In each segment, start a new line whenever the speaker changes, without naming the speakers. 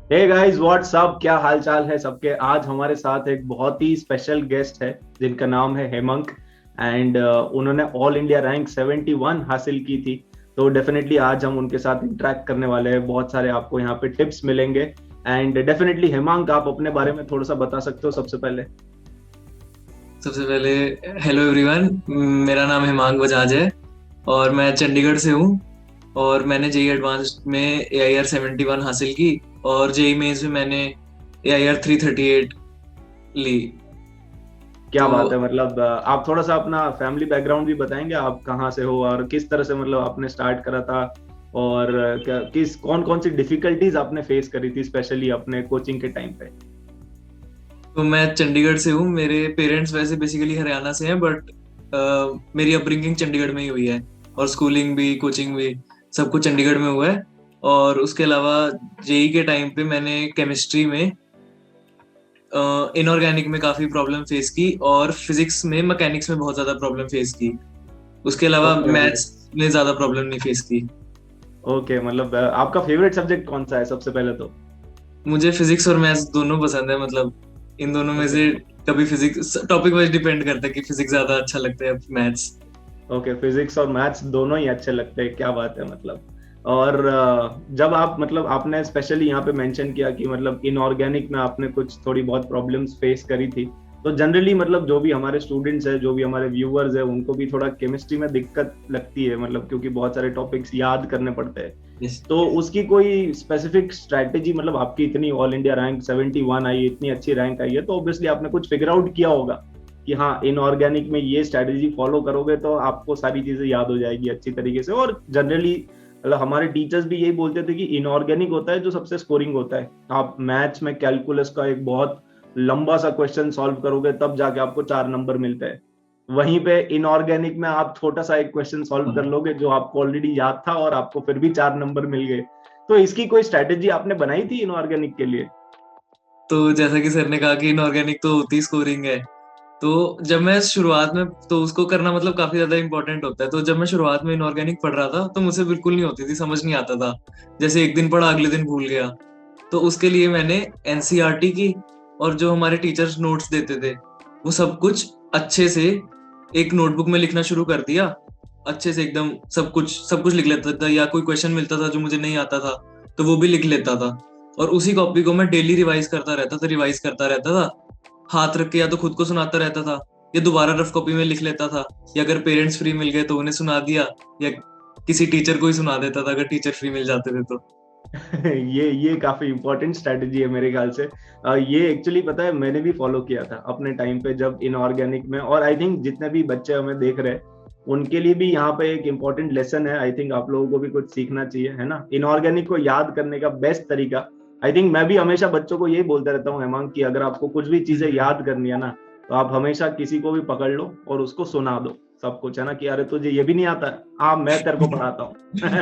Hey guys what's up, क्या हाल चाल है सबके। आज हमारे साथ एक बहुत ही स्पेशल गेस्ट है जिनका नाम है हेमंत। एंड उन्होंने ऑल इंडिया रैंक 71 हासिल की थी। तो डेफिनेटली आज हम उनके साथ इंटरेक्ट करने वाले हैं, बहुत सारे आपको यहाँ पे टिप्स मिलेंगे। एंड डेफिनेटली हेमंत, आप अपने बारे में थोड़ा सा बता सकते हो सबसे पहले।
सबसे पहले हेलो एवरीवन। मेरा नाम हेमांग बजाज है और मैं चंडीगढ़ से हूँ। और मैंने जेई एडवांस्ड में AIR 71 हासिल की। और जेई मेंस में मैंने AIR 338 ली।
क्या
तो
बात है, मतलब आप थोड़ा सा अपना फैमिली बैकग्राउंड भी बताएंगे, आप कहाँ से हो और किस तरह से मतलब आपने स्टार्ट करा था। और किस कौन कौन सी डिफिकल्टीज आपने फेस करी थी स्पेशली अपने कोचिंग के टाइम पे।
मैं चंडीगढ़ से हूँ। मेरे पेरेंट्स वैसे बेसिकली हरियाणा से हैं, बट मेरी अपब्रिंगिंग चंडीगढ़ में ही हुई है। और स्कूलिंग भी, कोचिंग भी, सब कुछ चंडीगढ़ में हुआ है। और उसके अलावा जेई के टाइम पे मैंने केमिस्ट्री में, इनऑर्गेनिक में काफी प्रॉब्लम फेस की, और फिजिक्स में, मैकेनिक्स में बहुत ज्यादा प्रॉब्लम फेस की। उसके अलावा
ओके मतलब।
मैथ्स में ज्यादा प्रॉब्लम नहीं फेस की।
ओके मतलब आपका फेवरेट सब्जेक्ट कौन सा है सबसे पहले तो।
मुझे फिजिक्स और मैथ्स दोनों पसंद है, मतलब इन दोनों में
ओके।
से कभी फिजिक्स टॉपिक वाइज डिपेंड करता है कि फिजिक्स ज्यादा अच्छा लगता है, मैथ्स।
ओके, फिजिक्स और मैथ्स दोनों ही अच्छे लगते हैं, क्या बात है मतलब। और जब आप मतलब आपने स्पेशली यहाँ पे मेंशन किया कि मतलब इनऑर्गेनिक में आपने कुछ थोड़ी बहुत प्रॉब्लम्स फेस करी थी। तो जनरली मतलब जो भी हमारे स्टूडेंट्स हैं, जो भी हमारे व्यूअर्स हैं, उनको भी थोड़ा केमिस्ट्री में दिक्कत लगती है, मतलब क्योंकि बहुत सारे टॉपिक्स याद करने पड़ते हैं।
यस।
तो उसकी कोई स्पेसिफिक स्ट्रैटेजी, मतलब आपकी इतनी ऑल इंडिया रैंक 71 आई, इतनी अच्छी रैंक आई है, तो ऑब्वियसली आपने कुछ फिगर आउट किया होगा कि हाँ इनऑर्गेनिक में ये स्ट्रैटेजी फॉलो करोगे तो आपको सारी चीजें याद हो जाएगी अच्छी तरीके से। और जनरली मतलब हमारे टीचर्स भी यही बोलते थे कि इनऑर्गेनिक होता है जो सबसे स्कोरिंग होता है। आप मैथ्स में कैलकुलस का एक बहुत लंबा सा क्वेश्चन सॉल्व करोगे तब जाके आपको 4 नंबर मिलते हैं। वहीं पे इनऑर्गेनिक में आप छोटा सा एक क्वेश्चन सॉल्व कर लोगे जो आपको ऑलरेडी याद था और आपको फिर भी 4 नंबर मिल गए। तो इसकी कोई स्ट्रैटेजी आपने बनाई थी इनऑर्गेनिक के लिए।
तो जैसा कि सर ने कहा कि इनऑर्गेनिक तो होती स्कोरिंग है। तो जब मैं शुरुआत में, तो उसको करना मतलब काफी ज्यादा इंपॉर्टेंट होता है। तो जब मैं शुरुआत में इनऑर्गेनिक पढ़ रहा था तो मुझे बिल्कुल नहीं होती थी, समझ नहीं आता था। जैसे एक दिन पढ़ा, अगले दिन भूल गया। तो उसके लिए मैंने एनसीईआरटी की, और जो हमारे टीचर्स नोट्स देते थे, वो सब कुछ अच्छे से एक नोटबुक में लिखना शुरू कर दिया। अच्छे से एकदम सब कुछ लिख लेता था, या कोई क्वेश्चन मिलता था जो मुझे नहीं आता था तो वो भी लिख लेता था। और उसी कॉपी को मैं डेली रिवाइज करता रहता था। हाथ रख के या तो खुद को सुनाता रहता था, या दोबारा रफ कॉपी में लिख लेता था। या अगर पेरेंट्स फ्री मिल गए तो उन्हें सुना दिया, या किसी टीचर को ही सुना देता था अगर टीचर फ्री मिल जाते थे तो।
ये काफी इंपॉर्टेंट स्ट्रेटेजी है मेरे ख्याल से। ये एक्चुअली पता है मैंने भी फॉलो किया था अपने टाइम पे जब इनऑर्गेनिक में। और आई थिंक जितने भी बच्चे हमें देख रहे हैं उनके लिए भी यहाँ पे एक इम्पोर्टेंट लेसन है। आई थिंक आप लोगों को भी कुछ सीखना चाहिए, है ना। इनऑर्गेनिक को याद करने का बेस्ट तरीका, आई थिंक मैं भी हमेशा बच्चों को यही बोलता रहता हूँ हेमांग, कि अगर आपको कुछ भी चीजें याद करनी है ना, तो आप हमेशा किसी को भी पकड़ लो और उसको सुना दो सब कुछ, है ना। कि अरे तुझे ये भी नहीं आता, हाँ मैं तेरे को पढ़ाता हूँ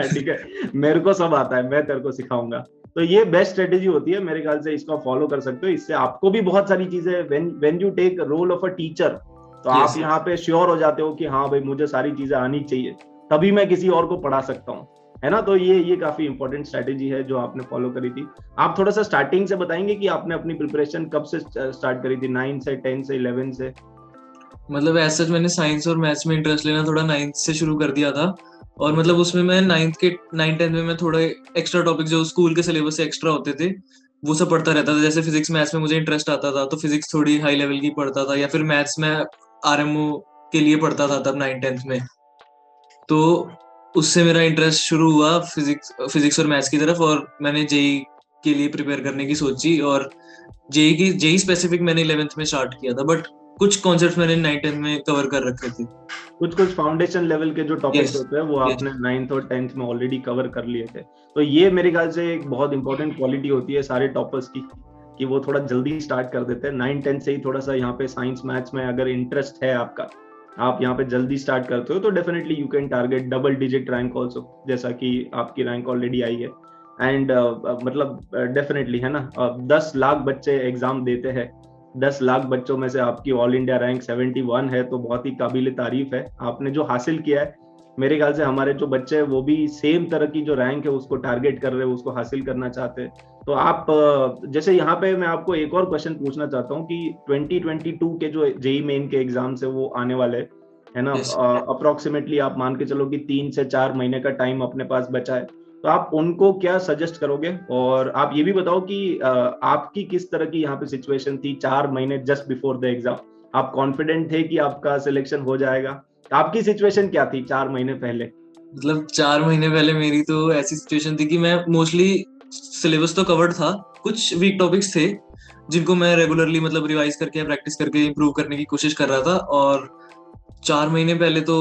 ठीक है, मेरे को सब आता है, मैं तेरे को सिखाऊंगा। तो ये बेस्ट स्ट्रेटेजी होती है मेरे ख्याल से, इसको फॉलो कर सकते हो। इससे आपको भी बहुत सारी चीजें, when you take role of a teacher, तो आप
यस।
यहाँ पे श्योर हो जाते हो कि हाँ भाई मुझे सारी चीजें आनी चाहिए, तभी मैं किसी और को पढ़ा सकता हूँ, है ना। तो ये काफी इंपॉर्टेंट स्ट्रेटेजी है जो आपने फॉलो करी थी। आप थोड़ा सा स्टार्टिंग से बताएंगे कि आपने अपनी प्रिपरेशन कब से स्टार्ट करी थी, 9 से, 10 से, 11 से।
मतलब ऐसा मैंने साइंस और मैथ्स में इंटरेस्ट लेना थोड़ा नाइन्थ से शुरू कर दिया था। और मतलब
ओके।
उसमें मैं नाइन टेंथ में मैं थोड़े एक्स्ट्रा टॉपिक जो स्कूल के सिलेबस से एक्स्ट्रा होते थे वो सब पढ़ता रहता था। जैसे फिजिक्स मैथ्स में मुझे इंटरेस्ट आता था तो फिजिक्स थोड़ी हाई लेवल की पढ़ता था, या फिर मैथ्स में आरएमओ के लिए पढ़ता था तब नाइन टेंथ में। तो उससे मेरा इंटरेस्ट शुरू हुआ फिजिक्स फिजिक्स और मैथ्स की तरफ, और मैंने जेई के लिए प्रिपेयर करने की सोची। और जेई स्पेसिफिक मैंने 11th में स्टार्ट किया था, बट कुछ कॉन्सेप्ट्स मैंने 9 10 में कवर कर रखे थे।
कुछ कुछ फाउंडेशन लेवल के जो
यस।
टॉपिक्स होते हैं वो
यस।
आपने 9th और 10th में ऑलरेडी कवर कर लिए थे। तो ये मेरे ख्याल से एक बहुत इंपॉर्टेंट क्वालिटी होती है सारे टॉपर्स की, कि वो थोड़ा जल्दी स्टार्ट कर देते हैं 9 10 से ही। थोड़ा सा यहाँ पे साइंस मैथ्स में अगर इंटरेस्ट है आपका, आप यहाँ पे जल्दी स्टार्ट करते हो, तो definitely you can target double digit rank also, जैसा कि आपकी रैंक ऑलरेडी आई है। एंड मतलब डेफिनेटली है ना, 10 लाख बच्चे एग्जाम देते हैं, 10 लाख बच्चों में से आपकी ऑल इंडिया रैंक 71 है, तो बहुत ही काबिल तारीफ है आपने जो हासिल किया है। मेरे ख्याल से हमारे जो बच्चे हैं वो भी सेम तरह की जो रैंक है उसको टारगेट कर रहे हैं, उसको हासिल करना चाहते हैं। तो आप जैसे यहाँ पे मैं आपको एक और क्वेश्चन पूछना चाहता हूँ कि 2022 के जो जेई मेन के एग्जाम्स है वो आने वाले हैं, है ना?
यस।
अप्रोक्सीमेटली आप मान के चलो कि 3 से 4 महीने का टाइम अपने पास बचा है, तो आप उनको क्या सजेस्ट करोगे? और आप ये भी बताओ कि आपकी किस तरह की यहाँ पे सिचुएशन थी 4 महीने जस्ट बिफोर द एग्जाम? आप कॉन्फिडेंट थे कि आपका सिलेक्शन हो जाएगा? आपकी सिचुएशन क्या थी 4 महीने पहले?
मतलब 4 महीने पहले मेरी तो ऐसी सिचुएशन थी कि मैं मोस्टली सिलेबस तो कवर्ड था, कुछ वीक टॉपिक्स थे जिनको मैं रेगुलरली मतलब रिवाइज करके प्रैक्टिस करके इम्प्रूव करने की कोशिश कर रहा था। और 4 महीने पहले तो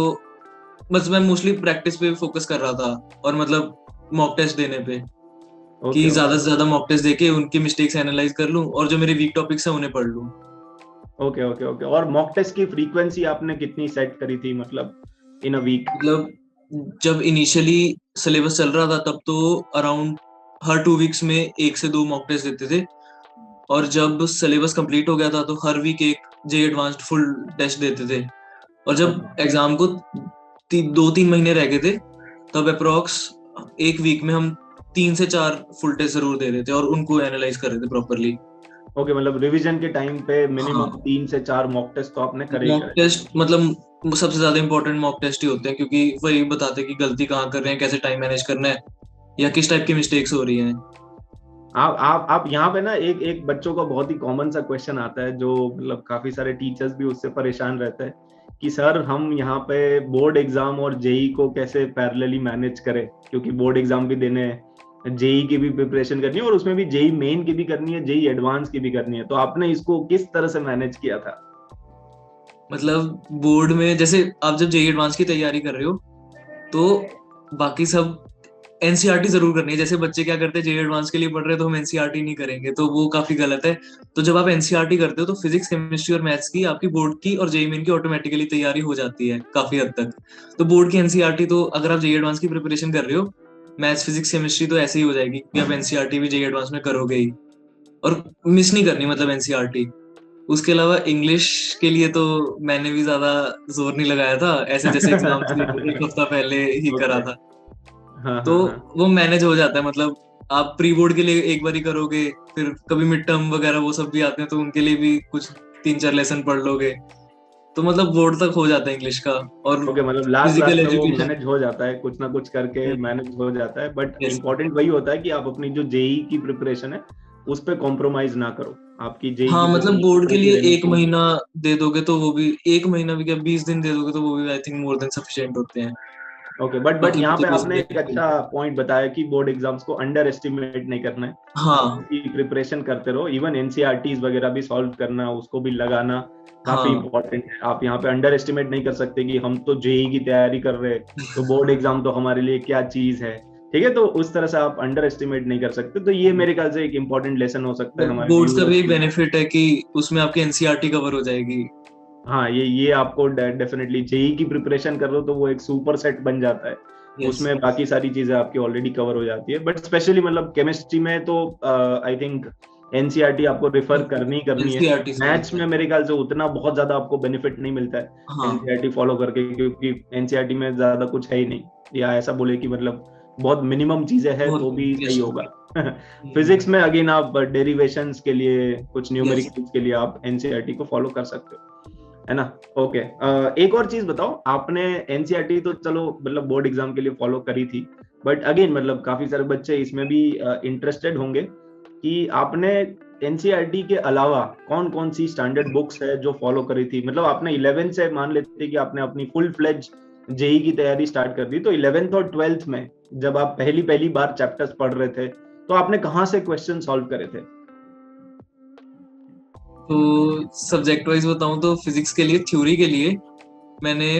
बस मैं मोस्टली प्रैक्टिस पे फोकस कर रहा था और मतलब मॉक टेस्ट देने पे,
ओके,
कि ज्यादा
ओके,
से ज्यादा मॉक टेस्ट देके उनकी मिस्टेक्स एनालाइज कर लूं और जो मेरे वीक टॉपिक्स हैं उन्हें पढ़ लूं।
Okay, okay, okay. और मॉक टेस्ट की फ्रीक्वेंसी आपने कितनी सेट करी थी, मतलब इन अ वीक?
मतलब जब इनिशियली सिलेबस चल रहा था तब तो अराउंड हर 2 वीक्स में 1 से 2 मॉक टेस्ट देते थे। और जब सिलेबस कंप्लीट हो गया था तो हर वीक एक जे एडवांस्ड फुल टेस्ट देते थे। और जब एग्जाम को 2-3 महीने रह गए थे तब अप्रोक्स एक वीक में हम 3 से 4 फुल टेस्ट जरूर दे रहे थे और उनको एनालाइज कर रहे थे प्रॉपरली।
ओके, मतलब रिवीजन के टाइम पे मिनिमम
हाँ,
3 से 4 मॉक टेस्ट तो आपने करे ही
मॉक
करे।
टेस्ट मतलब सबसे ज्यादा इंपॉर्टेंट मॉक टेस्ट ही होते हैं, क्योंकि वही बताते हैं कि गलती कहाँ कर रहे हैं, कैसे टाइम मैनेज करना है या किस टाइप की मिस्टेक्स हो रही हैं।
आप यहाँ पे ना एक एक बच्चों का बहुत ही कॉमन सा क्वेश्चन आता है, जो मतलब काफी सारे टीचर्स भी उससे परेशान रहते हैं कि सर हम यहाँ पे बोर्ड एग्जाम और जेई को कैसे पैरेलली मैनेज करें, क्योंकि बोर्ड एग्जाम भी देने हैं, जेई की भी प्रिपरेशन करनी है और उसमें भी जेई मेन की भी करनी है, जेई एडवांस की भी करनी है। तो आपने इसको किस तरह से मैनेज किया था?
मतलब बोर्ड में जैसे आप जब जेई एडवांस की तैयारी कर रहे हो तो बाकी सब एनसीईआरटी जरूर करनी है। जैसे बच्चे क्या करते हैं, जेई एडवांस के लिए पढ़ रहे हैं तो हम एनसीईआरटी नहीं करेंगे, तो वो काफी गलत है। तो जब आप एनसीईआरटी करते हो तो फिजिक्स केमिस्ट्री और मैथ्स की आपकी बोर्ड की और जेई मेन की ऑटोमेटिकली तैयारी हो जाती है काफी हद तक। तो बोर्ड की एनसीईआरटी तो अगर आप जेई एडवांस की प्रिपरेशन कर रहे हो, मैथ्स फिजिक्स केमिस्ट्री तो ऐसे ही हो जाएगी कि आप एनसीईआरटी भी जेई एडवांस में करोगे ही। और मिस नहीं करनी मतलब एनसीईआरटी। उसके अलावा इंग्लिश के लिए तो मैंने भी ज्यादा जोर नहीं लगाया था, ऐसे जैसे एग्जाम से एक हफ्ता पहले ही करा
ओके।
था।
हाँ,
तो
हाँ, हाँ।
वो मैनेज हो जाता है। मतलब आप प्री बोर्ड के लिए एक बार ही करोगे, फिर कभी मिड टर्म वगैरह वो सब भी आते हैं तो उनके लिए भी कुछ 3-4 लेसन पढ़ लोगे, तो मतलब बोर्ड तक हो जाता है इंग्लिश का। और
ओके, मतलब लास्ट
फिजिकल
लास्ट में वो
एजुकेशन।
मैनेज हो जाता है, कुछ ना कुछ करके मैनेज हो जाता है, बट
यस।
इम्पोर्टेंट वही होता है कि आप अपनी जो जेई की प्रिपरेशन है उस पे कॉम्प्रोमाइज ना करो। आपकी जेई
हाँ,
की
मतलब
प्रिपरेशन
बोर्ड के
चलती
लिए
रहनी
एक
चाहिए।
महीना दे दोगे तो वो भी, एक महीना भी क्या 20 दिन दे दोगे तो वो भी I think more than sufficient होते हैं।
ओके, बट
बाकी
यहाँ पे
बच्चे
आपने
बेसिकली
एक अच्छा पॉइंट बताया कि बोर्ड एग्जाम्स को अंडर एस्टिमेट नहीं करना है। आप
हाँ
उनकी प्रिपरेशन करते रहो, इवन एनसीईआरटीज वगैरह भी सॉल्व करना, उसको भी लगाना काफी
हाँ।
इंपॉर्टेंट है। आप यहाँ पे अंडर एस्टिमेट नहीं कर सकते कि हम तो जेई की तैयारी कर रहे हैं, तो बोर्ड एग्जाम तो हमारे लिए क्या चीज है। ठीक है, तो उस तरह से आप अंडर एस्टिमेट नहीं कर सकते। तो ये मेरे ख्याल से एक इंपॉर्टेंट लेसन हो सकता है हमारे
बोर्ड्स का
व्यूअर्स
भी
के लिए।
बेनिफिट है कि उसमें आपकी एनसीईआरटी कवर हो जाएगी।
हाँ, ये आपको डेफिनेटली जेई की प्रिपरेशन कर रहे हो तो वो एक सुपर सेट बन जाता है।
यस।
उसमें बाकी सारी चीजें आपकी ऑलरेडी कवर हो जाती है, बट स्पेशली मतलब केमिस्ट्री में तो आई थिंक एनसीईआरटी आपको रिफर करनी ही करनी है।
एनसीईआरटी से
मैथ्स में मेरे ख्याल से उतना बहुत ज्यादा आपको बेनिफिट नहीं मिलता है
हाँ।
एनसीईआरटी फॉलो करके, क्योंकि एनसीईआरटी में ज्यादा कुछ है ही नहीं, या ऐसा बोले कि मतलब बहुत मिनिमम चीजें हैं
बहुत।
तो भी सही
यस।
होगा। फिजिक्स में अगेन आप डेरिवेशंस के लिए, कुछ
यस।
न्यूमेरिकल्स के लिए आप एनसीईआरटी को फॉलो कर सकते हो, है ना? ओके। एक और चीज बताओ, आपने एनसीईआरटी तो चलो मतलब बोर्ड एग्जाम के लिए फॉलो करी थी, बट अगेन मतलब काफी सारे बच्चे इसमें भी इंटरेस्टेड होंगे कि आपने एनसीईआरटी के अलावा कौन कौन सी स्टैंडर्ड बुक्स है जो फॉलो करी थी। मतलब आपने 11 से मान लेते कि आपने अपनी फुल फ्लेज जेई की तैयारी स्टार्ट कर दी, तो 11th और 12th में जब आप पहली पहली बार चैप्टर्स पढ़ रहे थे तो आपने कहाँ से क्वेश्चन सॉल्व करे थे?
तो सब्जेक्ट वाइज बताऊं तो फिजिक्स के लिए, थ्योरी के लिए मैंने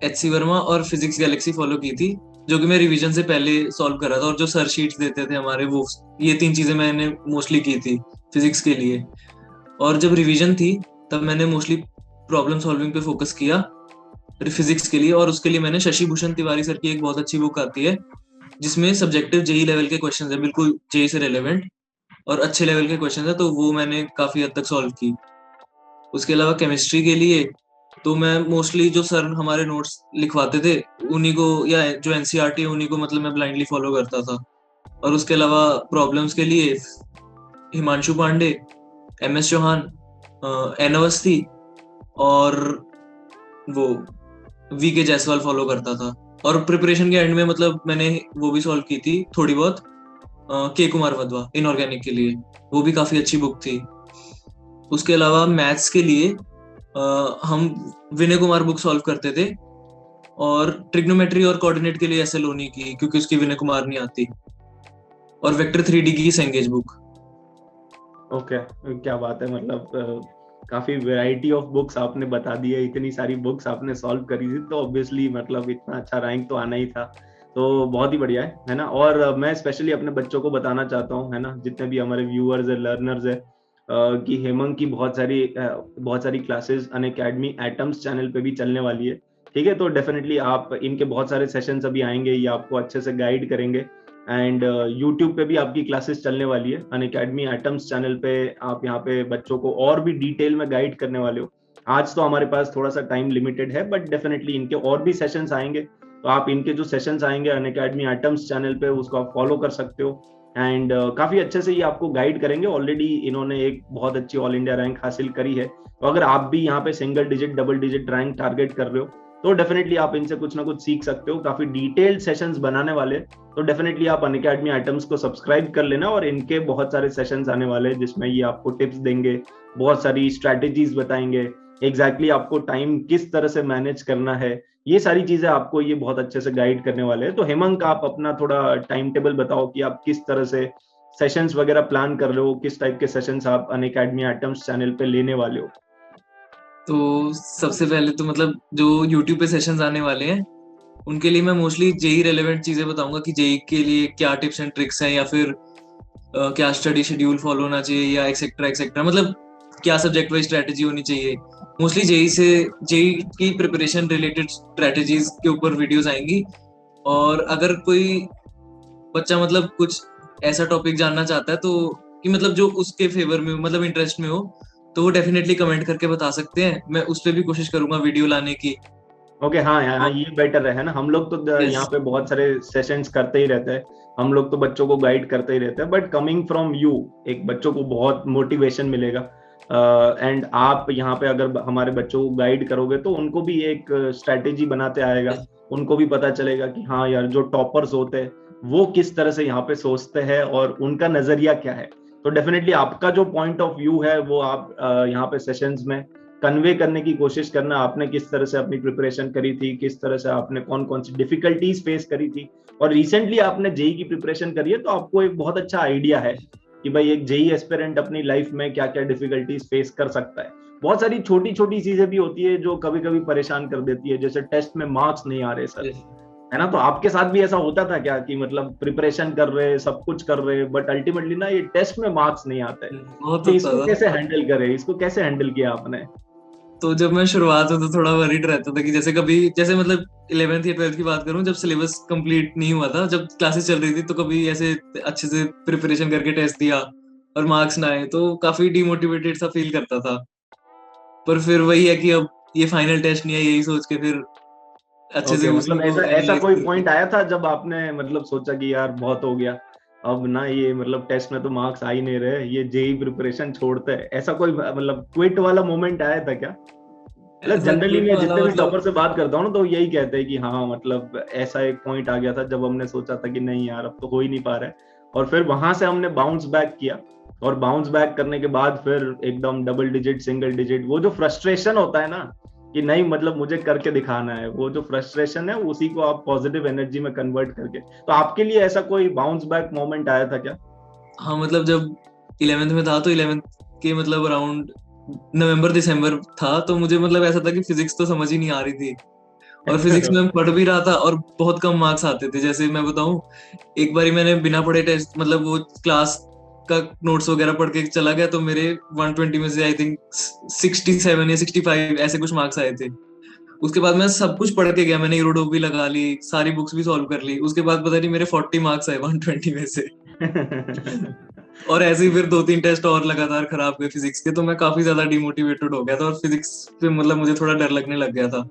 एच सी वर्मा और फिजिक्स गैलेक्सी फॉलो की थी, जो कि मैं रिवीजन से पहले सॉल्व करा था। और जो सर शीट्स देते थे हमारे, वो ये 3 चीजें मैंने मोस्टली की थी फिजिक्स के लिए। और जब रिवीजन थी तब मैंने मोस्टली प्रॉब्लम सॉल्विंग पे फोकस किया फिजिक्स के लिए। और उसके लिए मैंने शशि भूषण तिवारी सर की एक बहुत अच्छी बुक आती है जिसमें सब्जेक्टिव जेई लेवल के क्वेश्चन है, बिल्कुल जेई से रेलेवेंट और अच्छे लेवल के क्वेश्चन है, तो वो मैंने काफी हद तक सॉल्व की। उसके अलावा केमिस्ट्री के लिए तो मैं मोस्टली जो सर हमारे नोट्स लिखवाते थे उन्हीं को, या जो एनसीईआरटी उन्हीं को मतलब मैं ब्लाइंडली फॉलो करता था। और उसके अलावा प्रॉब्लम्स के लिए हिमांशु पांडे, एमएस चौहान, एन अवस्थी और वो वी के जायसवाल फॉलो करता था। और प्रिपरेशन के एंड में मतलब मैंने वो भी सॉल्व की थी थोड़ी बहुत, के कुमार वधवा इनऑर्गेनिक के लिए, वो भी काफी अच्छी बुक थी। उसके अलावा मैथ्स के लिए हम विनय कुमार बुक सॉल्व करते थे, और ट्रिग्नोमेट्री और कोऑर्डिनेट के लिए एसएल होनी की, क्योंकि उसकी विनय कुमार नहीं आती, और वेक्टर 3D की सेंगेज बुक।
ओके, क्या बात है, मतलब काफी वैरायटी ऑफ बुक्स आपने बता दी है, इतनी सारी बुक्स आपने सॉल्व करी थी, तो ऑब्वियसली मतलब इतना अच्छा रैंक तो आना ही था। तो बहुत ही बढ़िया है ना। और मैं स्पेशली अपने बच्चों को बताना चाहता हूँ, है ना, जितने भी हमारे व्यूअर्स है, लर्नर्स है, कि हेमंत की बहुत सारी क्लासेस अनअकैडमी एटम्स चैनल पे भी चलने वाली है। ठीक है, तो डेफिनेटली आप इनके बहुत सारे सेशंस अभी आएंगे, ये आपको अच्छे से गाइड करेंगे। एंड यूट्यूब पे भी आपकी क्लासेस चलने वाली है, अनअकैडमी एटम्स चैनल पे आप यहाँ पे बच्चों को और भी डिटेल में गाइड करने वाले हो। आज तो हमारे पास थोड़ा सा टाइम लिमिटेड है, बट डेफिनेटली इनके और भी सेशंस आएंगे, तो आप इनके जो सेशंस आएंगे अनअकैडमी एटम्स चैनल पे उसको आप फॉलो कर सकते हो। एंड काफी अच्छे से ये आपको गाइड करेंगे। ऑलरेडी इन्होंने एक बहुत अच्छी ऑल इंडिया रैंक हासिल करी है, तो अगर आप भी यहाँ पे single digit double digit rank target कर रहे हो, तो डेफिनेटली आप इनसे कुछ ना कुछ सीख सकते हो। काफी डिटेल्ड सेशंस बनाने वाले, तो डेफिनेटली आप अनअकैडमी आइटम्स को सब्सक्राइब कर लेना। और इनके बहुत सारे सेशंस आने वाले हैं जिसमें ये आपको टिप्स देंगे, बहुत सारी स्ट्रैटेजीज बताएंगे, एग्जैक्टली आपको टाइम किस तरह से मैनेज करना है, ये सारी चीजें आपको ये बहुत अच्छे से गाइड करने वाले हैं। तो हेमंत, आप अपना थोड़ा टाइम टेबल बताओ कि आप किस तरह से सेशंस वगैरह प्लान कर रहे हो, किस टाइप के सेशंस आप अनअकैडमी आइटम्स चैनल पे लेने वाले हो।
तो सबसे पहले तो मतलब जो यूट्यूब पे सेशंस आने वाले हैं उनके लिए मैं मोस्टली जेई रेलेवेंट चीजें बताऊंगा, कि जेई के लिए क्या टिप्स एंड ट्रिक्स हैं, या फिर क्या स्टडी शेड्यूल फॉलो होना चाहिए, या एक्सेट्रा एक्सेट्रा, मतलब क्या सब्जेक्ट वाइज स्ट्रेटेजी होनी चाहिए। मोस्टली जेई की प्रिपरेशन रिलेटेड स्ट्रेटेजीज के ऊपर वीडियोस आएंगी। और अगर कोई बच्चा मतलब कुछ ऐसा टॉपिक जानना चाहता है, तो कि मतलब जो उसके फेवर में हो, मतलब इंटरेस्ट में हो, तो वो डेफिनेटली कमेंट करके बता सकते हैं, मैं उस पर भी कोशिश करूंगा वीडियो लाने की।
ओके, हाँ हाँ, ये बेटर है ना। हम लोग तो
यस।
यहाँ पे बहुत सारे सेशंस करते ही रहते हैं, हम लोग तो बच्चों को गाइड करते ही रहते हैं, बट कमिंग फ्रॉम यू एक बच्चों को बहुत मोटिवेशन मिलेगा। एंड आप यहाँ पे अगर हमारे बच्चों को गाइड करोगे तो उनको भी एक स्ट्रैटेजी बनाते आएगा, उनको भी पता चलेगा कि हाँ यार, जो टॉपर्स होते हैं वो किस तरह से यहाँ पे सोचते हैं और उनका नजरिया क्या है। तो डेफिनेटली आपका जो पॉइंट ऑफ व्यू है वो आप यहाँ पे सेशंस में कन्वे करने की कोशिश करना, आपने किस तरह से अपनी प्रिपरेशन करी थी, किस तरह से आपने कौन कौन सी डिफिकल्टीज फेस करी थी, और रिसेंटली आपने जेई की प्रिपरेशन करी है, तो आपको एक बहुत अच्छा आइडिया है कि भाई एक जेई एस्पिरेंट अपनी लाइफ में क्या क्या डिफिकल्टीज फेस कर सकता है। बहुत सारी छोटी छोटी चीजें भी होती है जो कभी कभी परेशान कर देती है, जैसे टेस्ट में मार्क्स नहीं आ रहे सर, है ना। तो आपके साथ भी ऐसा होता था क्या कि मतलब प्रिपरेशन कर रहे, सब कुछ कर रहे, बट अल्टीमेटली ना ये टेस्ट में मार्क्स नहीं आते,
बहुत
तो
होता
इसको
था।
कैसे हैंडल करे, इसको कैसे हैंडल किया आपने।
तो जब मैं शुरुआत में तो थोड़ा वरीड रहता था कि जैसे कभी, जैसे मतलब 11th या 12th की बात करूं, जब सिलेबस कंप्लीट नहीं हुआ था, जब क्लासेस चल रही थी, तो कभी ऐसे अच्छे से प्रिपरेशन करके टेस्ट दिया और मार्क्स ना आए तो काफी डिमोटिवेटेड सा फील करता था। पर फिर वही है कि अब ये फाइनल टेस्ट नहीं है, यही सोच के फिर अच्छे से
ओके,
उसी
मतलब
को
ऐसा ऐसा
एनालाइज
कोई
करके।
पॉइंट आया था जब आपने मतलब सोचा कि यार बहुत हो गया, अब ना ये मतलब टेस्ट में तो मार्क्स आ ही नहीं रहे, ये जेई प्रिपरेशन छोड़ते हैं, ऐसा कोई मतलब क्विट वाला मोमेंट आया था क्या। मतलब
ऐसा
जनरली
क्विट
मैं
वाला
जितने भी
मतलब,
टॉपर से बात करता हूँ ना, तो यही कहते हैं कि हाँ मतलब ऐसा एक पॉइंट आ गया था जब हमने सोचा था कि नहीं यार अब तो हो ही नहीं पा रहा है, और फिर वहां से हमने बाउंस बैक किया, और बाउंस बैक करने के बाद फिर एकदम डबल डिजिट सिंगल डिजिट, वो जो फ्रस्ट्रेशन होता है ना कि नहीं मतलब मुझे करके दिखाना है, वो जो फ्रस्ट्रेशन है उसी को आप पॉजिटिव एनर्जी में कन्वर्ट करके, तो आपके लिए ऐसा कोई बाउंस बैक मोमेंट आया था क्या।
हाँ मतलब जब 11th में था, तो 11th के मतलब अराउंड नवंबर दिसंबर था, तो मुझे मतलब ऐसा था कि फिजिक्स तो समझ ही नहीं आ रही थी, और फिजिक्स में पढ़ भी रहा था और बहुत कम मार्क्स आते थे। जैसे मैं बताऊं, एक बारी मैंने बिना पढ़े टेस्ट, मतलब वो क्लास का नोट्स वगैरह पढ़ के चला गया, तो मेरे 120 में से आई थिंक 67 या 65 ऐसे कुछ मार्क्स आए थे। उसके बाद मैं सब कुछ पढ़ के गया, मैंने यूरोडोक भी लगा ली, सारी बुक्स भी सॉल्व कर ली, उसके बाद पता नहीं मेरे 40 मार्क्स आए 120 में से। और ऐसे ही फिर 2-3 टेस्ट और लगातार खराब गए फिजिक्स के, तो मैं काफी ज्यादा डिमोटिवेटेड हो गया था और फिजिक्स पे मतलब मुझे थोड़ा डर लगने लग गया था।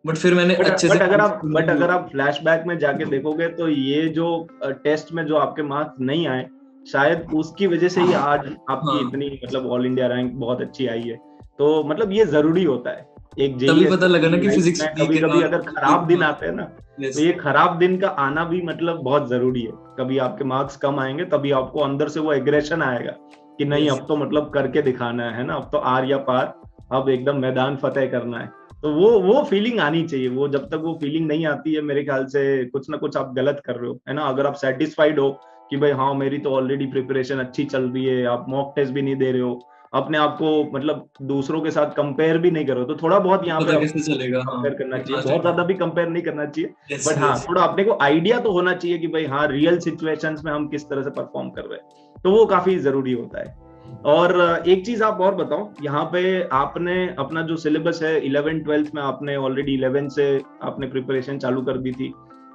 बट फिर मैंने
बट
अच्छे से
बट अगर आप बट
मतलब
अगर आप फ्लैशबैक में जाके देखोगे तो ये जो टेस्ट में जो आपके मार्क्स नहीं आए, शायद उसकी वजह से ही आज आपकी
हाँ,
इतनी मतलब ऑल इंडिया रैंक बहुत अच्छी आई है। तो मतलब ये जरूरी होता है एक जेई
तभी पता लगा
एस्पिरेंट
ना
की
कि
लाइफ
फिजिक्स
में।
वीक
कभी
है
कभी
और
अगर खराब दिन
हाँ,
आते हैं ना, तो
यस,
ये खराब दिन का आना भी मतलब बहुत जरूरी है। कभी आपके मार्क्स कम आएंगे, तभी आपको अंदर से वो एग्रेशन आएगा कि नहीं
यस।
अब तो मतलब करके दिखाना है ना, अब तो आर या पार, अब एकदम मैदान फतेह करना है। तो वो फीलिंग आनी चाहिए। वो जब तक वो फीलिंग नहीं आती है, मेरे ख्याल से कुछ ना कुछ आप गलत कर रहे हो, है ना। अगर आप सेटिस्फाइड हो कि भाई हाँ मेरी तो ऑलरेडी प्रिपरेशन अच्छी चल रही है, आप मॉक टेस्ट भी नहीं दे रहे हो, अपने आप को मतलब दूसरों के साथ कंपेयर भी नहीं करो, तो थोड़ा बहुत
तो
यहाँ पे
पता
आप
कैसे चलेगा, हाँ,
कंपेयर करना चाहिए।
कितना
बहुत
टाइम।
ज्यादा भी कंपेयर नहीं करना चाहिए,
यस,
बट हाँ
यस।
थोड़ा अपने को आइडिया तो होना चाहिए कि भाई हाँ रियल सिचुएशंस में हम किस तरह से परफॉर्म कर रहे हैं। तो वो काफी जरूरी होता है। और एक चीज आप और बताओ, यहाँ पे आपने अपना जो सिलेबस है 11th 12th में, आपने ऑलरेडी 11 से आपने प्रिपरेशन चालू कर दी थी।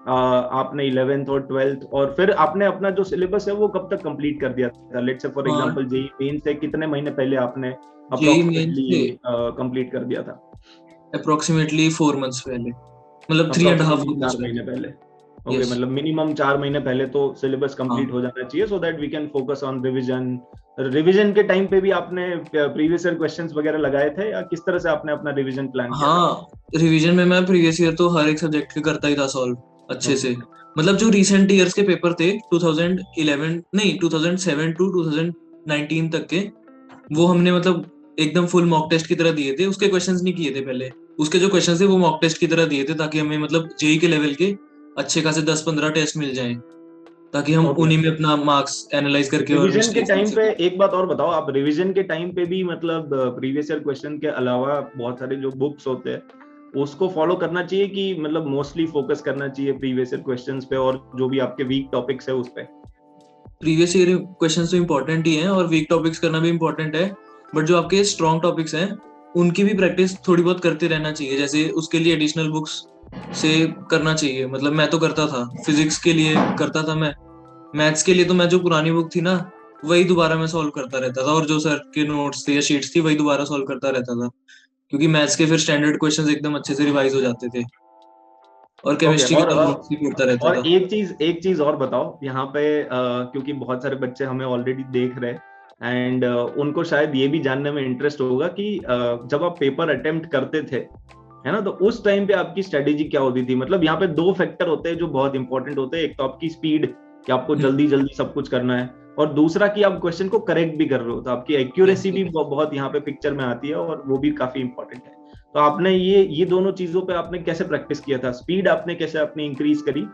आपने 11th और 12th, और फिर आपने अपना जो सिलेबस है वो कब तक कंप्लीट कर दिया था? लेट्स से फॉर
हाँ,
एग्जांपल जेई मेन से कितने महीने पहले आपने
जेई मेन से
अप्रोक्सीमेटली कंप्लीट कर दिया था?
अप्रोक्सीमेटली 4 मंथ्स पहले, मतलब 3.5
अप्रोक्सीमेटली
मंथ्स
4 महीने
पहले।
पहले। Okay,
yes.
मतलब मिनिमम 4 महीने पहले तो सिलेबस
हाँ,
कंप्लीट हो जाना चाहिए, so that we can focus on revision. Revision के टाइम पे भी आपने प्रीवियस ईयर क्वेश्चंस वगैरह लगाए थे, या किस तरह से आपने अपना रिवीजन प्लान किया था?
हाँ, रिवीजन में मैं प्रीवियस ईयर तो हर एक सब्जेक्ट के करता ही था सॉल्व अच्छे से।
ओके।
मतलब जो रीसेंट ईयर्स के पेपर थे 2011 नहीं 2007 टू 2019 तक के, वो हमने मतलब एकदम फुल मॉक टेस्ट की तरह दिए थे, उसके क्वेश्चंस नहीं किए थे पहले। उसके जो क्वेश्चंस थे वो मॉक टेस्ट की तरह दिए थे, ताकि हमें मतलब जेई के लेवल के अच्छे खासे 10-15 टेस्ट मिल जाएं, ताकि हम
ओके।
उन्हीं में अपना मार्क्स एनालाइज करके और
रिवीजन के
मिस्टेक्स देख
टाइम पे
सकें।
एक बात और बताओ, आप रिवीजन के टाइम पे भी मतलब प्रीवियस ईयर क्वेश्चन के अलावा बहुत सारे जो बुक्स होते हैं उसको फॉलो करना चाहिए, कि मतलब मोस्टली फोकस करना चाहिए प्रीवियस ईयर क्वेश्चंस पे और जो भी आपके वीक टॉपिक्स है उस पे?
प्रीवियस ईयर क्वेश्चंस तो इंपॉर्टेंट ही हैं और वीक टॉपिक्स करना भी इंपॉर्टेंट है, बट जो आपके स्ट्रॉन्ग टॉपिक्स हैं उनकी भी प्रैक्टिस थोड़ी बहुत करते रहना चाहिए। जैसे उसके लिए एडिशनल बुक्स से करना चाहिए, मतलब मैं तो करता था, फिजिक्स के लिए करता था मैं, मैथ्स के लिए तो मैं जो पुरानी बुक थी ना वही दोबारा मैं सॉल्व करता रहता था, और जो सर के नोट्स थे या शीट्स थी वही दोबारा सॉल्व करता रहता था, क्योंकि मैथ्स के फिर स्टैंडर्ड क्वेश्चंस एकदम अच्छे से रिवाइज हो जाते थे। और
ओके।
केमिस्ट्री की तो नोट्स ही पढ़ता रहता
और
था।
एक चीज और बताओ यहाँ पे, क्योंकि बहुत सारे बच्चे हमें ऑलरेडी देख रहे हैं, एंड उनको शायद ये भी जानने में इंटरेस्ट होगा कि जब आप पेपर अटेम्प्ट करते थे, है ना, तो उस टाइम पे आपकी स्ट्रेटेजी क्या होती थी? मतलब यहाँ पे दो फैक्टर होते हैं जो बहुत इंपॉर्टेंट होते हैं। एक तो आपकी स्पीड, कि आपको जल्दी जल्दी सब कुछ करना है, और दूसरा कि आप क्वेश्चन को करेक्ट भी कर रहे हो, तो आपकी
यस,
एक्यूरेसी भी
यस।
बहुत यहाँ पे पिक्चर में आती है, और वो भी काफी इंपॉर्टेंट है। तो आपने ये दोनों चीजों पे आपने कैसे प्रैक्टिस किया था? स्पीड आपने कैसे अपनी इंक्रीज करी,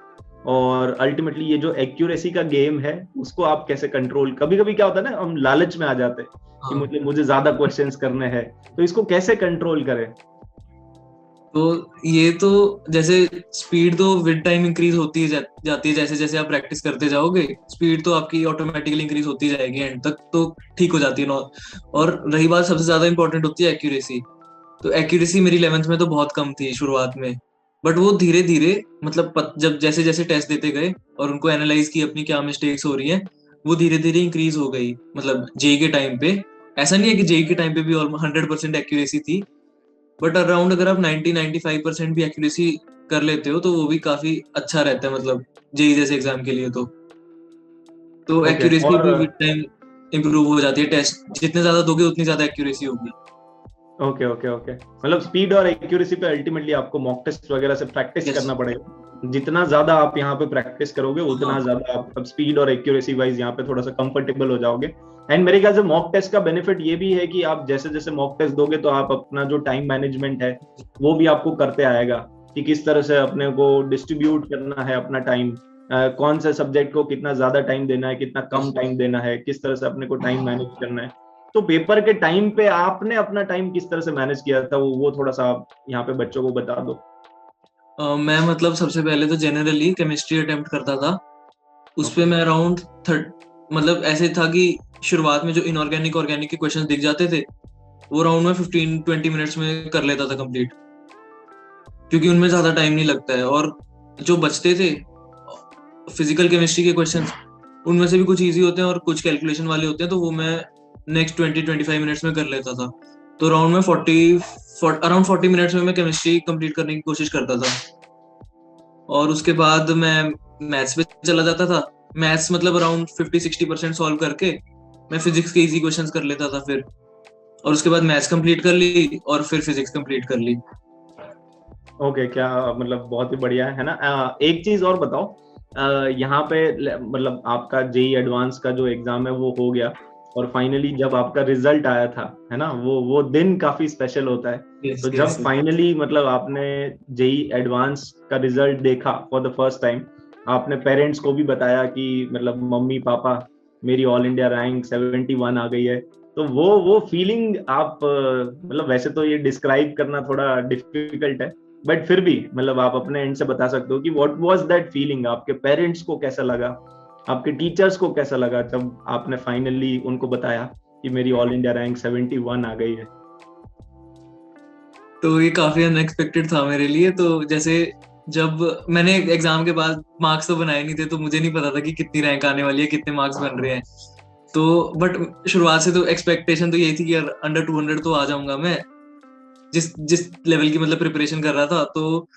और अल्टीमेटली ये जो एक्यूरेसी का गेम है उसको आप कैसे कंट्रोल? कभी कभी क्या होता है ना, हम लालच में आ जाते हैं कि
हाँ,
मुझे ज्यादा क्वेश्चंस करने हैं, तो इसको कैसे कंट्रोल करें?
तो ये तो जैसे स्पीड तो विद टाइम इंक्रीज होती ही जाती है, जैसे जैसे आप प्रैक्टिस करते जाओगे स्पीड तो आपकी ऑटोमेटिकली इंक्रीज होती जाएगी, एंड तक तो ठीक हो जाती है और रही बात, सबसे ज्यादा इंपॉर्टेंट होती है एक्यूरेसी। तो एक्यूरेसी मेरी 11th में तो बहुत कम थी शुरुआत में, बट वो धीरे धीरे मतलब जब जैसे जैसे टेस्ट देते गए और उनको एनालाइज की अपनी क्या मिस्टेक्स हो रही हैं, वो धीरे धीरे इंक्रीज हो गई। मतलब जेई के टाइम पे ऐसा नहीं है कि जेई के टाइम पे भी ऑलमोस्ट 100% एक्यूरेसी थी, बट अराउंड अगर आप 90-95% भी एक्यूरेसी कर लेते हो तो वो भी काफी अच्छा रहता है, मतलब जेई जैसे एग्जाम के लिए तो
ओके।
एक्यूरेसी
और
भी विद टाइम इम्प्रूव हो जाती है, टेस्ट जितने ज्यादा दोगे उतनी ज्यादा एक्यूरेसी होगी।
ओके ओके ओके, मतलब स्पीड और एक्यूरेसी पे अल्टीमेटली आपको मॉक टेस्ट वगैरह से प्रैक्टिस
यस।
करना पड़ेगा। जितना ज्यादा आप यहाँ पे प्रैक्टिस करोगे
हाँ,
उतना ज्यादा आप अब स्पीड और एक्यूरेसी वाइज यहाँ पे थोड़ा सा कंफर्टेबल हो जाओगे। एंड मेरे ख्याल से मॉक टेस्ट का बेनिफिट ये भी है कि आप जैसे जैसे मॉक टेस्ट दोगे तो आप अपना जो टाइम मैनेजमेंट है वो भी आपको करते आएगा, कि किस तरह से अपने को डिस्ट्रीब्यूट करना है अपना टाइम, कौन से सब्जेक्ट को कितना ज्यादा टाइम देना है, कितना
यस,
कम टाइम देना है, किस तरह से अपने को टाइम मैनेज करना है। तो पेपर के टाइम पे आपने अपना टाइम किस तरह से मैनेज किया था, वो थोड़ा सा आप यहाँ पे बच्चों को बता दो।
मैं मतलब सबसे पहले तो जनरली केमिस्ट्री अटेम्प्ट करता था। उस पे
ओके।
मैं अराउंड मतलब ऐसे था कि शुरुआत में जो इनऑर्गेनिक ऑर्गेनिक के क्वेश्चंस दिख जाते थे वो अराउंड में 15-20 मिनट्स में कर लेता था कंप्लीट, क्योंकि उनमें ज्यादा टाइम नहीं लगता है। और जो बचते थे फिजिकल केमिस्ट्री के क्वेश्चंस उनमें से भी कुछ इजी होते हैं और कुछ कैलकुलेशन वाले होते हैं, तो वो मैं नेक्स्ट 20-25 मिनट्स में कर लेता था। तो अराउंड 40 मिनट्स में मैं केमिस्ट्री कंप्लीट करने की कोशिश करता था। और उसके बाद मैं मैथ्स पे चला जाता था। मैथ्स मतलब अराउंड 50-60% सॉल्व करके मैं फिजिक्स के इजी क्वेश्चंस कर लेता था फिर। और उसके बाद मैथ्स कंप्लीट कर ली और फिर फिजिक्स कंप्लीट कर ली।
ओके, क्या मतलब बहुत ही बढ़िया है ना। एक चीज और बताओ, यहाँ पे मतलब आपका जेई एडवांस का जो एग्जाम है वो हो गया, और फाइनली जब आपका रिजल्ट आया था, है ना, वो दिन काफी स्पेशल होता है।
यस
तो जब
यस।
फाइनली मतलब आपने जेई एडवांस का रिजल्ट देखा फॉर द फर्स्ट टाइम, आपने पेरेंट्स को भी बताया कि मतलब मम्मी पापा मेरी ऑल इंडिया रैंक 71 आ गई है, तो वो फीलिंग आप मतलब वैसे तो ये डिस्क्राइब करना थोड़ा डिफिकल्ट है, बट फिर भी मतलब आप अपने एंड से बता सकते हो कि व्हाट वाज दैट फीलिंग, आपके पेरेंट्स को कैसा लगा, आपके टीचर्स को कैसा लगा जब आपने फाइनली उनको बताया कि मेरी ऑल इंडिया रैंक 71 आ गई है।
तो ये काफी अनएक्सपेक्टेड था मेरे लिए। तो जैसे जब मैंने एग्जाम के बाद मार्क्स तो बनाए नहीं थे, तो मुझे नहीं पता था कि कितनी रैंक आने वाली है, कितने मार्क्स बन रहे हैं। तो बट शुरुआत से तो एक्सपेक्टेशन तो यही थी कि यार अंडर 200 तो आ जाऊंगा मैं, जिस जिस लेवल की मतलब प्रिपरेशन कर रहा था। तो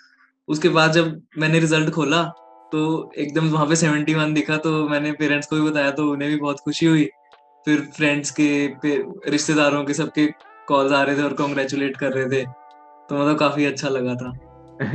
उसके बाद जब मैंने रिजल्ट खोला तो एकदम वहां पे 71 दिखा, तो मैंने पेरेंट्स को भी बताया, तो उन्हें भी बहुत खुशी हुई। फिर फ्रेंड्स के रिश्तेदारों के सबके कॉल्स आ रहे थे और कॉन्ग्रेचुलेट कर रहे थे। तो मतलब काफी अच्छा लगा था।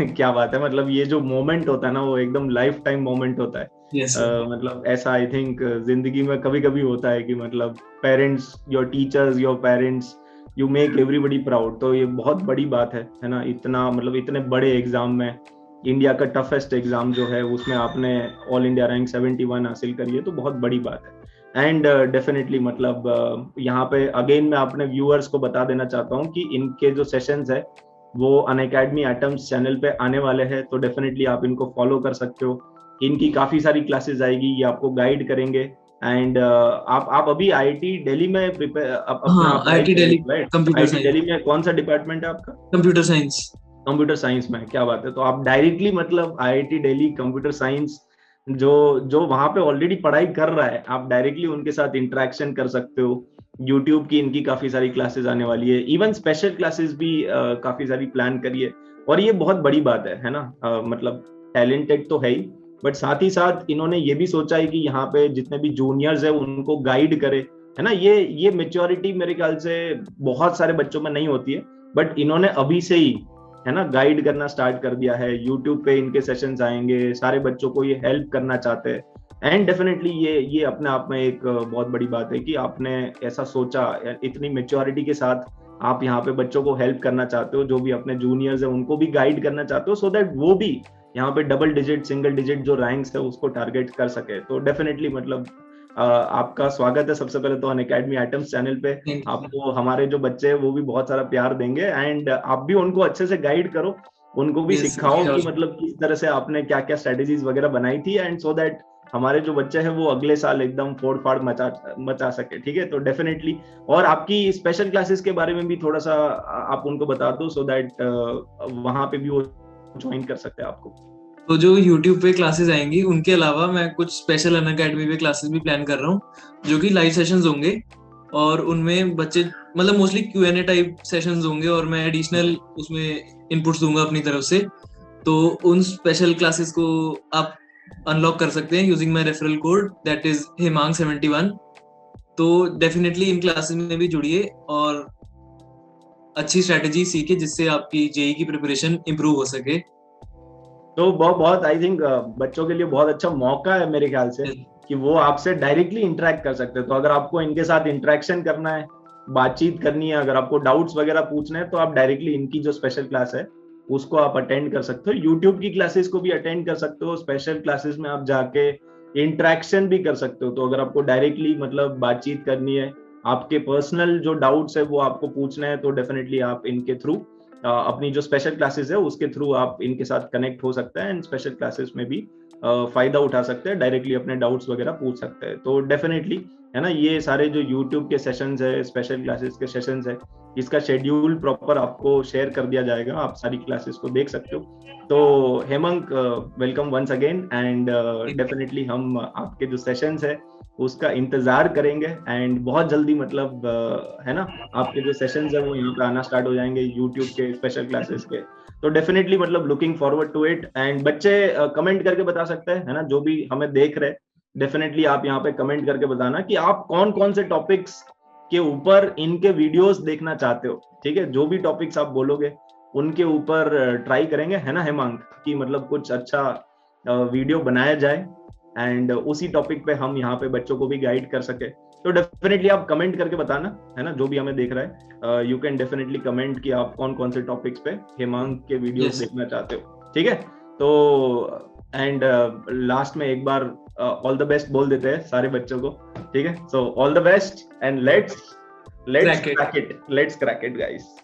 क्या बात है, मतलब ये जो मोमेंट होता है ना वो एकदम लाइफ टाइम मोमेंट होता है।
Yes sir.
मतलब ऐसा आई थिंक जिंदगी में कभी कभी होता है कि मतलब parents, your teachers, your parents, you make everybody proud, तो ये बहुत बड़ी बात है ना। इतना मतलब इतने बड़े एग्जाम में, इंडिया का टफेस्ट एग्जाम जो है उसमें आपने ऑल इंडिया रैंक 71 हासिल करी है, तो बहुत बड़ी बात है। एंड डेफिनेटली मतलब यहाँ पे अगेन मैं अपने व्यूअर्स को बता देना चाहता हूँ कि इनके जो सेशंस है वो अनअकैडमी एटम्स चैनल पे आने वाले हैं, तो डेफिनेटली आप इनको फॉलो कर सकते हो। इनकी काफी सारी क्लासेस आएगी, ये आपको गाइड करेंगे। एंड आप अभी आईआईटी दिल्ली में प्रिपेयर अपना
हाँ,
पढ़ाई
आईटी
कर रहे
दिल्ली
हो, right?
Computer
IIT
science.
Delhi में कौन सा डिपार्टमेंट है आपका?
Computer science.
कंप्यूटर साइंस में, क्या बात है। तो आप डायरेक्टली मतलब आईआईटी दिल्ली कंप्यूटर साइंस जो जो वहां पे ऑलरेडी पढ़ाई कर रहा है, आप डायरेक्टली उनके साथ इंटरेक्शन कर सकते हो। यूट्यूब की इनकी काफी सारी क्लासेस आने वाली है, इवन स्पेशल क्लासेस भी काफी सारी प्लान करिए। और ये बहुत बड़ी बात है ना। मतलब टैलेंटेड तो है ही, बट साथ ही साथ इन्होंने ये भी सोचा है कि यहाँ पे जितने भी जूनियर्स है उनको गाइड करे, है ना। ये मेच्योरिटी मेरे ख्याल से बहुत सारे बच्चों में नहीं होती है, बट इन्होंने अभी से ही, है ना, गाइड करना स्टार्ट कर दिया है। यूट्यूब पे इनके सेशंस आएंगे, सारे बच्चों को ये हेल्प करना चाहते हैं। एंड डेफिनेटली ये अपने आप में एक बहुत बड़ी बात है कि आपने ऐसा सोचा, इतनी मेच्योरिटी के साथ आप यहाँ पे बच्चों को हेल्प करना चाहते हो, जो भी अपने जूनियर्स है उनको भी गाइड करना चाहते हो, सो दैट वो भी यहाँ पे डबल डिजिट, सिंगल डिजिट जो रैंक्स है उसको टारगेट कर सके। तो डेफिनेटली मतलब आपका स्वागत है सबसे पहले तो अनअकैडमी एटम्स चैनल पे।
Thank you sir.
आपको हमारे जो बच्चे हैं वो भी बहुत सारा प्यार देंगे, एंड आप भी उनको अच्छे से गाइड करो, उनको भी
यस
सिखाओ कि
श्योर।
मतलब किस तरह से आपने क्या क्या स्ट्रेटेजीज वगैरह बनाई थी, एंड सो दैट हमारे जो बच्चे हैं वो अगले साल एकदम फोड़ फाड़ मचा मचा सके। ठीक है, तो डेफिनेटली। और आपकी स्पेशल क्लासेस के बारे में भी थोड़ा सा आप उनको बता दो, सो दैट वहां पे भी वो ज्वाइन कर सकते हैं आपको।
तो जो यूट्यूब पे क्लासेस आएंगी उनके अलावा मैं कुछ स्पेशल अनअकैडमी पे क्लासेस भी प्लान कर रहा हूँ, जो कि लाइव सेशंस होंगे। और उनमें बच्चे मतलब मोस्टली Q&A टाइप सेशंस होंगे, और मैं एडिशनल उसमें इनपुट्स दूंगा अपनी तरफ से। तो उन स्पेशल क्लासेस को आप अनलॉक कर सकते हैं using my referral code, that is hemang71। तो डेफिनेटली इन क्लासेस में भी जुड़िए और अच्छी स्ट्रेटेजी सीखे, जिससे आपकी जेई की प्रिपरेशन इंप्रूव हो सके।
तो बहुत बहुत आई थिंक बच्चों के लिए बहुत अच्छा मौका है मेरे ख्याल से कि वो आपसे डायरेक्टली इंटरेक्ट कर सकते हैं। तो अगर आपको इनके साथ इंटरेक्शन करना है, बातचीत करनी है, अगर आपको डाउट्स वगैरह पूछने हैं, तो आप डायरेक्टली इनकी जो स्पेशल क्लास है उसको आप अटेंड कर सकते हो। यूट्यूब की क्लासेस को भी अटेंड कर सकते हो, स्पेशल क्लासेस में आप जाके इंटरेक्शन भी कर सकते हो। तो अगर आपको डायरेक्टली मतलब बातचीत करनी है, आपके पर्सनल जो डाउट्स है वो आपको पूछना है, तो डेफिनेटली आप इनके थ्रू अपनी जो स्पेशल क्लासेस है उसके थ्रू आप इनके साथ कनेक्ट हो सकते हैं, एंड स्पेशल क्लासेस में भी फायदा उठा सकते हैं, डायरेक्टली अपने डाउट्स वगैरह पूछ सकते हैं। तो डेफिनेटली है ना, ये सारे जो यूट्यूब के सेशंस है, स्पेशल क्लासेस के सेशंस है, इसका शेड्यूल प्रॉपर आपको शेयर कर दिया जाएगा, आप सारी क्लासेस को देख सकते हो। तो Hemant, welcome once again, and definitely हम आपके जो सेशंस है उसका इंतजार करेंगे, एंड बहुत जल्दी मतलब है ना, आपके जो सेशंस है वो यहाँ पे आना स्टार्ट हो जाएंगे यूट्यूब के स्पेशल क्लासेस के। तो डेफिनेटली मतलब looking forward to it. And बच्चे कमेंट करके बता सकते हैं, है ना, जो भी हमें देख रहे हैं, डेफिनेटली आप यहाँ पे कमेंट करके बताना कि आप कौन कौन से टॉपिक्स के ऊपर इनके वीडियोस देखना चाहते हो। ठीक है, जो भी टॉपिक्स आप बोलोगे उनके ऊपर ट्राई करेंगे, है ना हेमांग, कि मतलब कुछ अच्छा वीडियो बनाया जाए, एंड उसी टॉपिक पे हम यहाँ पे बच्चों को भी गाइड कर सके। तो डेफिनेटली आप कमेंट करके बताना, है ना, जो भी हमें देख रहा है, यू कैन डेफिनेटली कमेंट कि आप कौन कौन से टॉपिक्स पे हेमांग के वीडियोस देखना चाहते हो। ठीक है, तो एंड लास्ट में एक बार ऑल द बेस्ट बोल देते हैं सारे बच्चों को। ठीक है, so all the best and let's crack it guys.